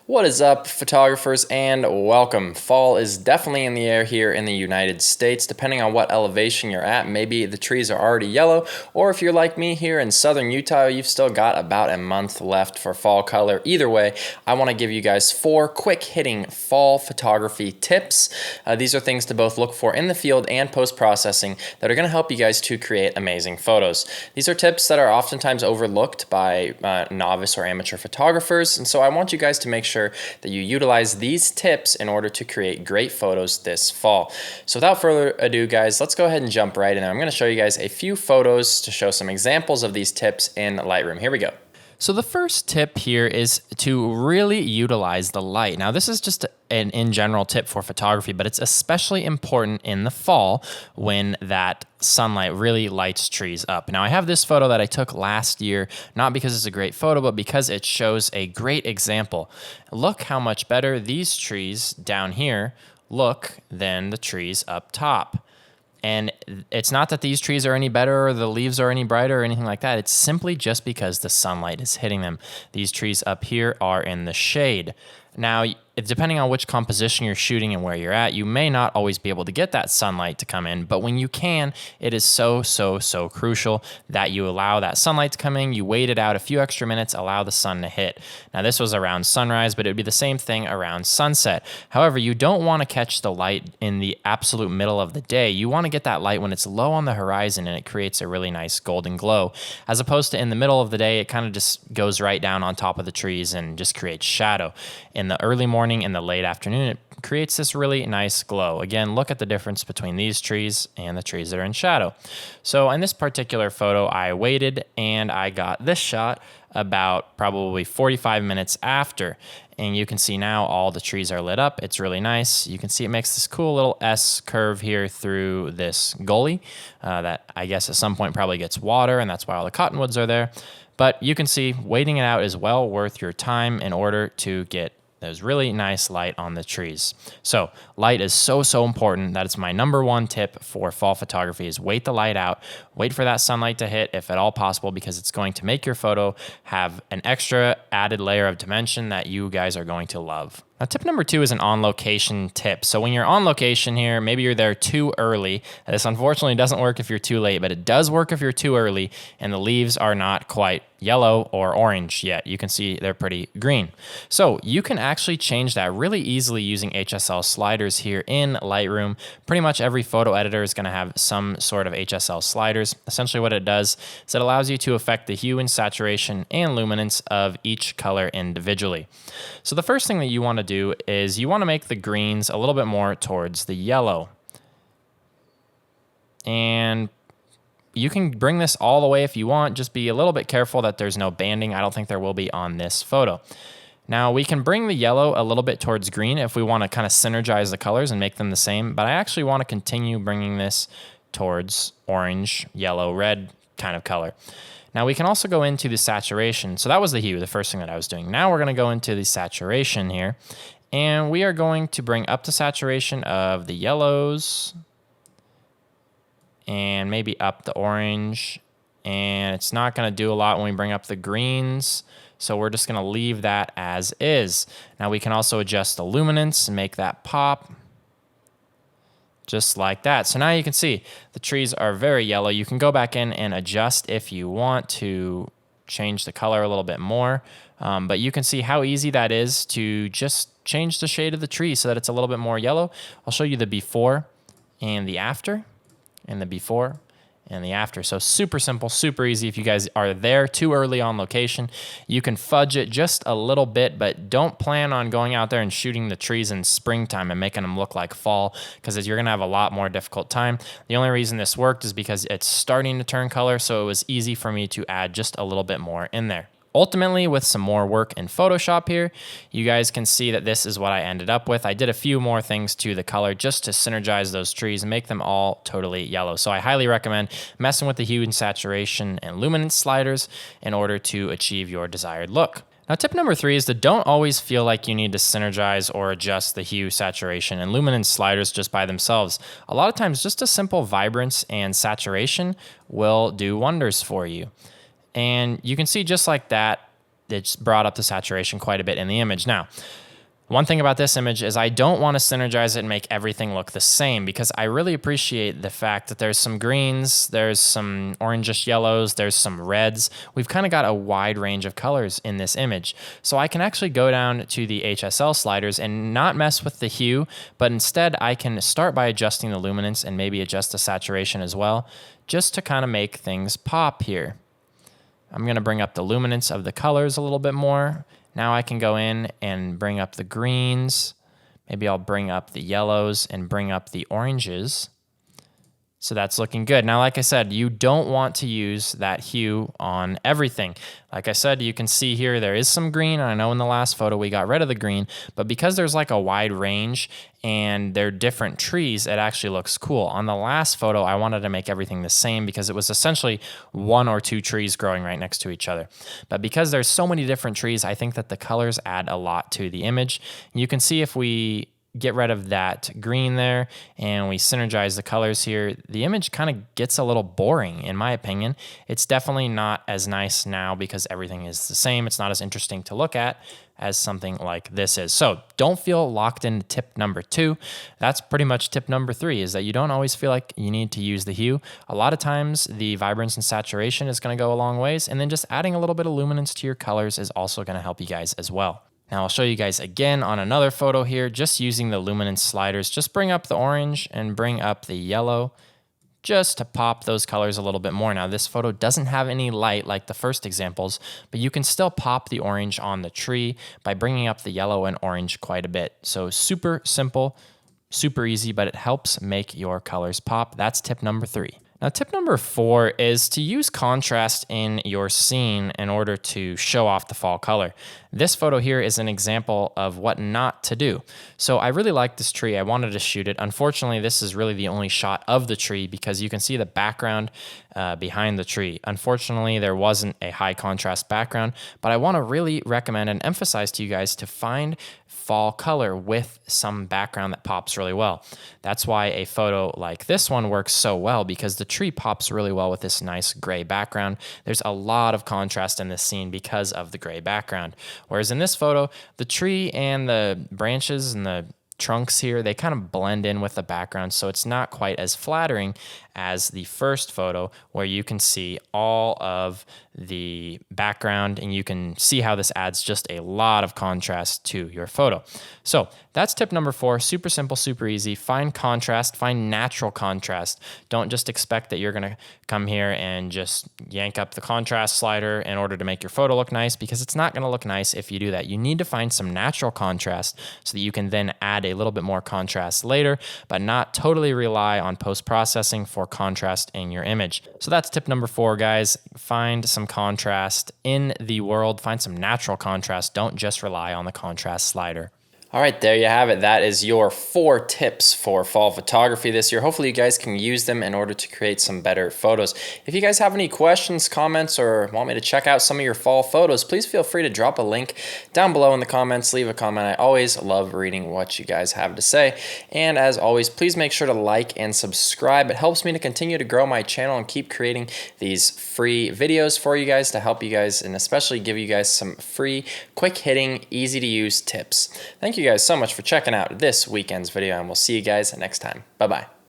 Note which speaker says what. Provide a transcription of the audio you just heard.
Speaker 1: What is up, photographers, and welcome. Fall is definitely in the air here in the United States. Depending on what elevation you're at, maybe the trees are already yellow, or if you're like me here in southern Utah, you've still got about a month left for fall color. Either way, I want to give you guys 4 quick-hitting fall photography tips. These are things to both look for in the field and post-processing that are going to help you guys to create amazing photos. These are tips that are oftentimes overlooked by novice or amateur photographers, and so I want you guys to make sure that you utilize these tips in order to create great photos this fall. So without further ado, guys, let's go ahead and jump right in. I'm going to show you guys a few photos to show some examples of these tips in Lightroom. Here we go.
Speaker 2: So the first tip here is to really utilize the light. Now, this is just an in general tip for photography, but it's especially important in the fall when that sunlight really lights trees up. Now, I have this photo that I took last year, not because it's a great photo, but because it shows a great example. Look how much better these trees down here look than the trees up top. And it's not that these trees are any better or the leaves are any brighter or anything like that. It's simply just because the sunlight is hitting them. These trees up here are in the shade. Now, depending on which composition you're shooting and where you're at, you may not always be able to get that sunlight to come in, but when you can, it is so crucial that you allow that sunlight to come in, you wait it out a few extra minutes, allow the sun to hit. Now, this was around sunrise, but it would be the same thing around sunset. However, you don't want to catch the light in the absolute middle of the day. You want to get that light when it's low on the horizon and it creates a really nice golden glow, as opposed to in the middle of the day, it kind of just goes right down on top of the trees and just creates shadow. In the early morning and the late afternoon, it creates this really nice glow. Again, look at the difference between these trees and the trees that are in shadow. So in this particular photo, I waited and I got this shot about probably 45 minutes after. And you can see now all the trees are lit up. It's really nice. You can see it makes this cool little S curve here through this gully that I guess at some point probably gets water, and that's why all the cottonwoods are there. But you can see waiting it out is well worth your time in order to get there's really nice light on the trees. So light is so important. That is my number 1 tip for fall photography is wait the light out. Wait for that sunlight to hit if at all possible, because it's going to make your photo have an extra added layer of dimension that you guys are going to love. Now, tip number 2 is an on-location tip. So when you're on location here, maybe you're there too early. This unfortunately doesn't work if you're too late, but it does work if you're too early and the leaves are not quite yellow or orange yet. You can see they're pretty green. So you can actually change that really easily using HSL sliders here in Lightroom. Pretty much every photo editor is going to have some sort of HSL sliders. Essentially what it does is it allows you to affect the hue and saturation and luminance of each color individually. So the first thing that you want to do is you want to make the greens a little bit more towards the yellow. And you can bring this all the way if you want. Just be a little bit careful that there's no banding. I don't think there will be on this photo. Now, we can bring the yellow a little bit towards green if we want to kind of synergize the colors and make them the same, but I actually want to continue bringing this towards orange, yellow, red kind of color. Now, we can also go into the saturation. So that was the hue, the first thing that I was doing. Now we're going to go into the saturation here, and we are going to bring up the saturation of the yellows and maybe up the orange, and it's not going to do a lot when we bring up the greens, so we're just going to leave that as is. Now we can also adjust the luminance and make that pop just like that. So now you can see the trees are very yellow. You can go back in and adjust if you want to change the color a little bit more, but you can see how easy that is to just change the shade of the tree so that it's a little bit more yellow. I'll show you the before and the after, and the before and the after. So super simple, super easy. If you guys are there too early on location, you can fudge it just a little bit, but don't plan on going out there and shooting the trees in springtime and making them look like fall, because you're gonna have a lot more difficult time. The only reason this worked is because it's starting to turn color, so it was easy for me to add just a little bit more in there. Ultimately, with some more work in Photoshop here, you guys can see that this is what I ended up with. I did a few more things to the color just to synergize those trees and make them all totally yellow. So I highly recommend messing with the hue and saturation and luminance sliders in order to achieve your desired look. Now, tip number 3 is to don't always feel like you need to synergize or adjust the hue, saturation, and luminance sliders just by themselves. A lot of times, just a simple vibrance and saturation will do wonders for you. And you can see just like that, it's brought up the saturation quite a bit in the image. Now, one thing about this image is I don't want to synergize it and make everything look the same, because I really appreciate the fact that there's some greens, there's some orangish yellows, there's some reds. We've kind of got a wide range of colors in this image. So I can actually go down to the HSL sliders and not mess with the hue, but instead I can start by adjusting the luminance and maybe adjust the saturation as well, just to kind of make things pop here. I'm going to bring up the luminance of the colors a little bit more. Now I can go in and bring up the greens. Maybe I'll bring up the yellows and bring up the oranges. So that's looking good. Now, like I said, you don't want to use that hue on everything. Like I said, you can see here there is some green. I know in the last photo we got rid of the green, but because there's like a wide range and they're different trees, it actually looks cool. On the last photo, I wanted to make everything the same because it was essentially 1 or 2 trees growing right next to each other. But because there's so many different trees, I think that the colors add a lot to the image. You can see if we get rid of that green there and we synergize the colors here, the image kind of gets a little boring in my opinion. It's definitely not as nice now because everything is the same. It's not as interesting to look at as something like this is. So don't feel locked into tip number 2. That's pretty much tip number 3, is that you don't always feel like you need to use the hue. A lot of times the vibrance and saturation is going to go a long ways, and then just adding a little bit of luminance to your colors is also going to help you guys as well. Now I'll show you guys again on another photo here, just using the luminance sliders. Just bring up the orange and bring up the yellow just to pop those colors a little bit more. Now this photo doesn't have any light like the first examples, but you can still pop the orange on the tree by bringing up the yellow and orange quite a bit. So super simple, super easy, but it helps make your colors pop. That's tip number 3. Now, tip number 4 is to use contrast in your scene in order to show off the fall color. This photo here is an example of what not to do. So I really like this tree. I wanted to shoot it. Unfortunately, this is really the only shot of the tree because you can see the background behind the tree. Unfortunately, there wasn't a high contrast background, but I want to really recommend and emphasize to you guys to find fall color with some background that pops really well. That's why a photo like this one works so well, because the tree pops really well with this nice gray background. There's a lot of contrast in this scene because of the gray background. Whereas in this photo, the tree and the branches and the trunks here, they kind of blend in with the background, so it's not quite as flattering as the first photo where you can see all of the background and you can see how this adds just a lot of contrast to your photo. So that's tip number 4. Super simple, super easy. Find contrast, find natural contrast. Don't just expect that you're going to come here and just yank up the contrast slider in order to make your photo look nice, because it's not going to look nice if you do that. You need to find some natural contrast so that you can then add a little bit more contrast later, but not totally rely on post-processing for contrast in your image. So that's tip number 4, guys. Find some contrast in the world. Find some natural contrast. Don't just rely on the contrast slider.
Speaker 1: All right, there you have it. That is your 4 tips for fall photography this year. Hopefully you guys can use them in order to create some better photos. If you guys have any questions, comments, or want me to check out some of your fall photos, please feel free to drop a link down below in the comments. Leave a comment. I always love reading what you guys have to say. And as always, please make sure to like and subscribe. It helps me to continue to grow my channel and keep creating these free videos for you guys to help you guys and especially give you guys some free, quick-hitting, easy-to-use tips. Thank you guys so much for checking out this weekend's video, and we'll see you guys next time. Bye-bye.